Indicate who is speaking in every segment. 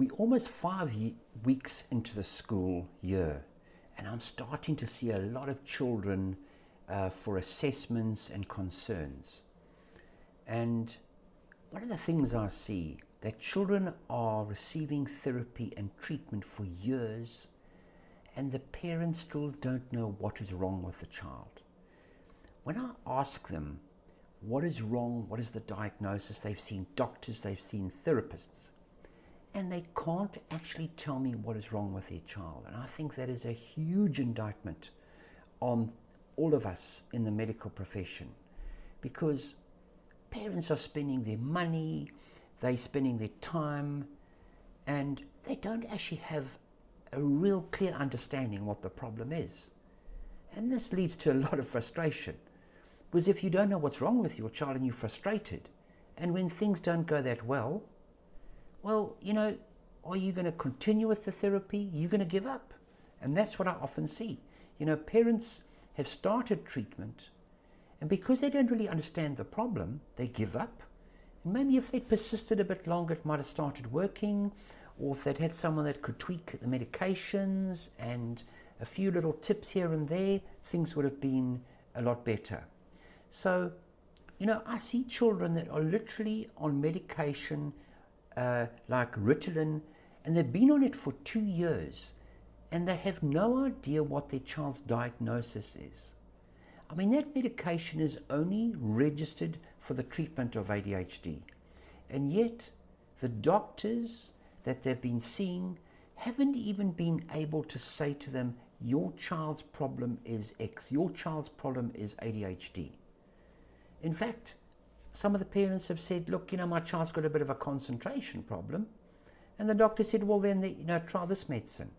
Speaker 1: We're almost weeks into the school year, and I'm starting to see a lot of children for assessments and concerns. And one of the things I see, that children are receiving therapy and treatment for years, and the parents still don't know what is wrong with the child. When I ask them what is wrong, what is the diagnosis, they've seen doctors, they've seen therapists, and they can't actually tell me what is wrong with their child. And I think that is a huge indictment on all of us in the medical profession, because parents are spending their money, they're spending their time, and they don't actually have a real clear understanding what the problem is. And this leads to a lot of frustration, because if you don't know what's wrong with your child and you're frustrated, and when things don't go that well, are you going to continue with the therapy? You're going to give up. And that's what I often see. Parents have started treatment, and because they don't really understand the problem, they give up. And maybe if they'd persisted a bit longer, it might have started working, or if they'd had someone that could tweak the medications and a few little tips here and there, things would have been a lot better. So, I see children that are literally on medication like Ritalin, and they've been on it for 2 years, and they have no idea what their child's diagnosis is. I mean, that medication is only registered for the treatment of ADHD, and yet the doctors that they've been seeing haven't even been able to say to them, your child's problem is X, your child's problem is ADHD. In fact, some of the parents have said, look, my child's got a bit of a concentration problem. And the doctor said, well, then, try this medicine.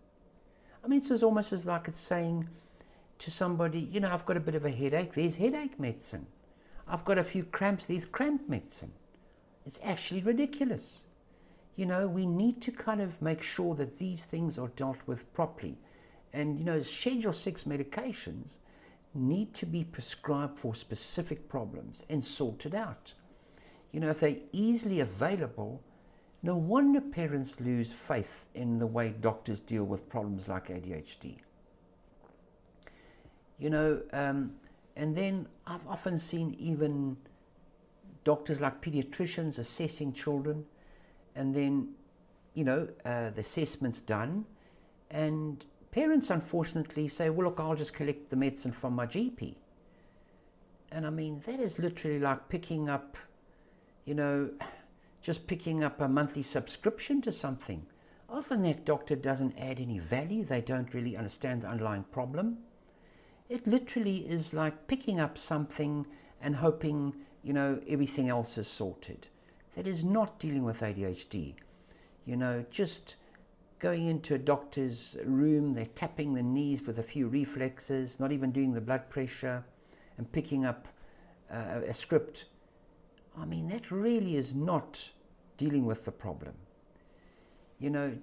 Speaker 1: I mean, it's almost as like it's saying to somebody, I've got a bit of a headache, there's headache medicine. I've got a few cramps, there's cramp medicine. It's actually ridiculous. We need to kind of make sure that these things are dealt with properly. And, Schedule 6 medications need to be prescribed for specific problems and sorted out. If they're easily available, no wonder parents lose faith in the way doctors deal with problems like ADHD. And then I've often seen even doctors like pediatricians assessing children, and then, the assessment's done, and parents unfortunately say, well, look, I'll just collect the medicine from my GP. And I mean, that is literally like picking up, just picking up a monthly subscription to something. Often that doctor doesn't add any value. They don't really understand the underlying problem. It literally is like picking up something and hoping, everything else is sorted. That is not dealing with ADHD. Just going into a doctor's room, they're tapping the knees with a few reflexes, not even doing the blood pressure, and picking up a script. I mean, that really is not dealing with the problem.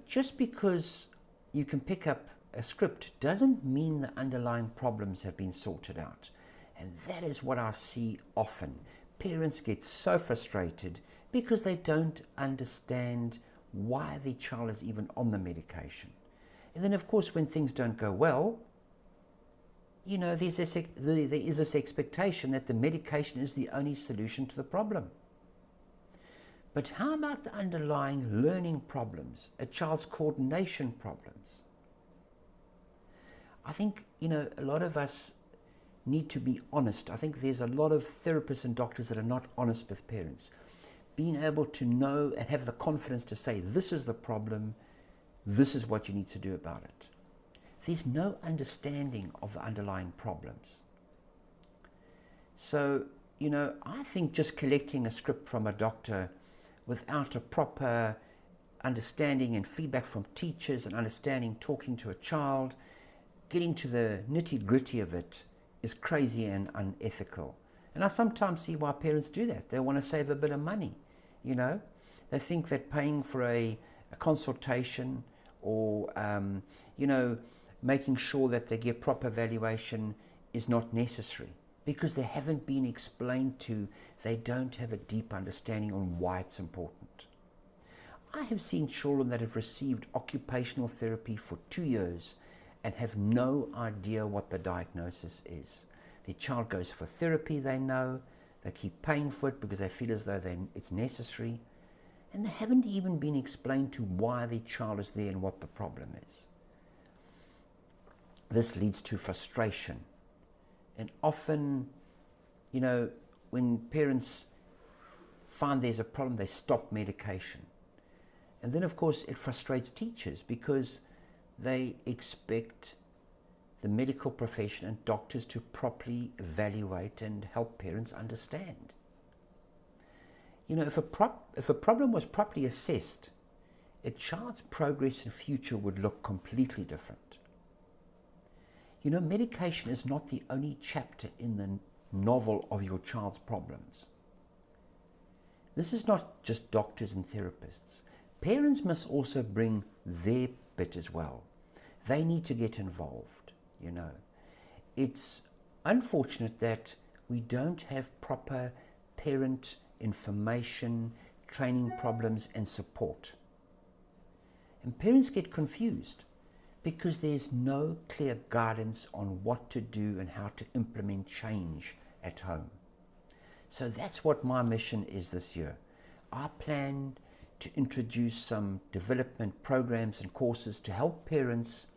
Speaker 1: Just because you can pick up a script doesn't mean the underlying problems have been sorted out. And that is what I see often. Parents get so frustrated because they don't understand why their child is even on the medication. And then, of course, when things don't go well, there is this expectation that the medication is the only solution to the problem. But how about the underlying learning problems, a child's coordination problems? I think, a lot of us need to be honest. I think there's a lot of therapists and doctors that are not honest with parents. Being able to know and have the confidence to say, this is the problem, this is what you need to do about it. There's no understanding of the underlying problems. So, I think just collecting a script from a doctor without a proper understanding and feedback from teachers and understanding, talking to a child, getting to the nitty-gritty of it is crazy and unethical. And I sometimes see why parents do that. They want to save a bit of money, They think that paying for a consultation or, making sure that they get proper evaluation is not necessary because they haven't been explained to, they don't have a deep understanding on why it's important. I have seen children that have received occupational therapy for 2 years and have no idea what the diagnosis is. The child goes for therapy, they know, they keep paying for it because they feel as though it's necessary, and they haven't even been explained to why the child is there and what the problem is. This leads to frustration. And often, when parents find there's a problem, they stop medication. And then, of course, it frustrates teachers because they expect the medical profession and doctors to properly evaluate and help parents understand. If a problem was properly assessed, a child's progress and future would look completely different. Medication is not the only chapter in the novel of your child's problems. This is not just doctors and therapists. Parents must also bring their bit as well. They need to get involved, It's unfortunate that we don't have proper parent information, training problems and support. And parents get confused because there's no clear guidance on what to do and how to implement change at home. So that's what my mission is this year. I plan to introduce some development programs and courses to help parents,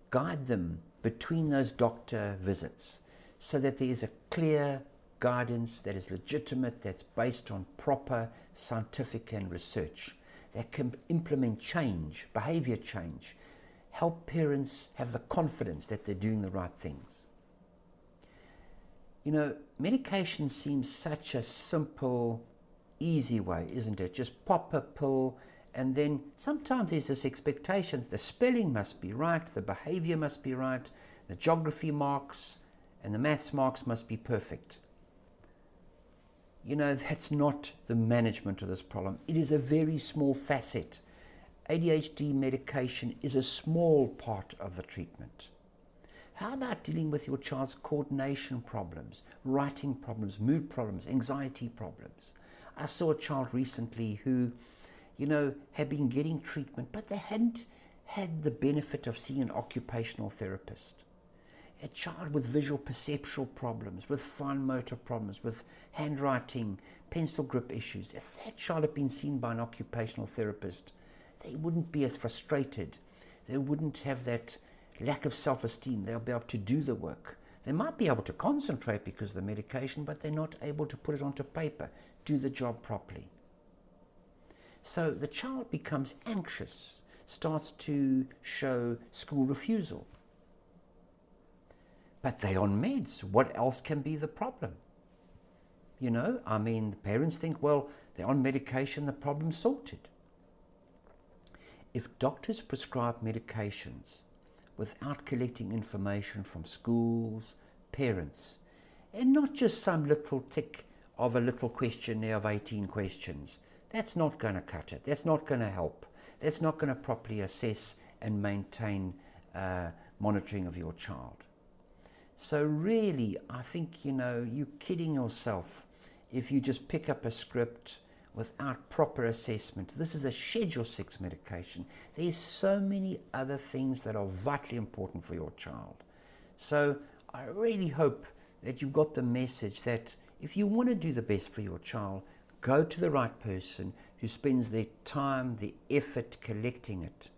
Speaker 1: guide them between those doctor visits so that there is a clear guidance that is legitimate, that's based on proper scientific and research, that can implement change, behavior change, help parents have the confidence that they're doing the right things. Medication seems such a simple, easy way, isn't it? Just pop a pill, and then sometimes there's this expectation the spelling must be right, the behavior must be right, the geography marks and the maths marks must be perfect. That's not the management of this problem. It is a very small facet. ADHD medication is a small part of the treatment. How about dealing with your child's coordination problems, writing problems, mood problems, anxiety problems? I saw a child recently who, had been getting treatment, but they hadn't had the benefit of seeing an occupational therapist. A child with visual perceptual problems, with fine motor problems, with handwriting, pencil grip issues. If that child had been seen by an occupational therapist, they wouldn't be as frustrated. They wouldn't have that lack of self-esteem. They'll be able to do the work. They might be able to concentrate because of the medication, but they're not able to put it onto paper, do the job properly. So the child becomes anxious, starts to show school refusal. But they're on meds. What else can be the problem? The parents think, well, they're on medication, the problem's sorted. If doctors prescribe medications without collecting information from schools, parents, and not just some little tick of a little questionnaire of 18 questions, that's not going to cut it. That's not going to help. That's not going to properly assess and maintain monitoring of your child. So really, I think, you're kidding yourself if you just pick up a script without proper assessment. This is a Schedule 6 medication. There's so many other things that are vitally important for your child. So I really hope that you've got the message that if you want to do the best for your child, go to the right person who spends their time, the effort collecting it.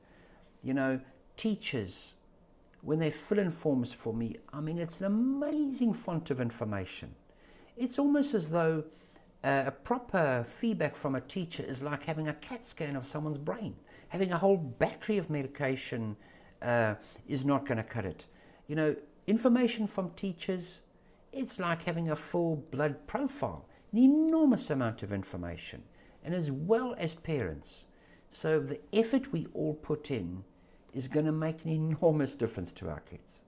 Speaker 1: Teachers, when they fill in forms for me, it's an amazing font of information. It's almost as though a proper feedback from a teacher is like having a CAT scan of someone's brain. Having a whole battery of medication is not going to cut it. Information from teachers, it's like having a full blood profile, an enormous amount of information, and as well as parents. So the effort we all put in is going to make an enormous difference to our kids.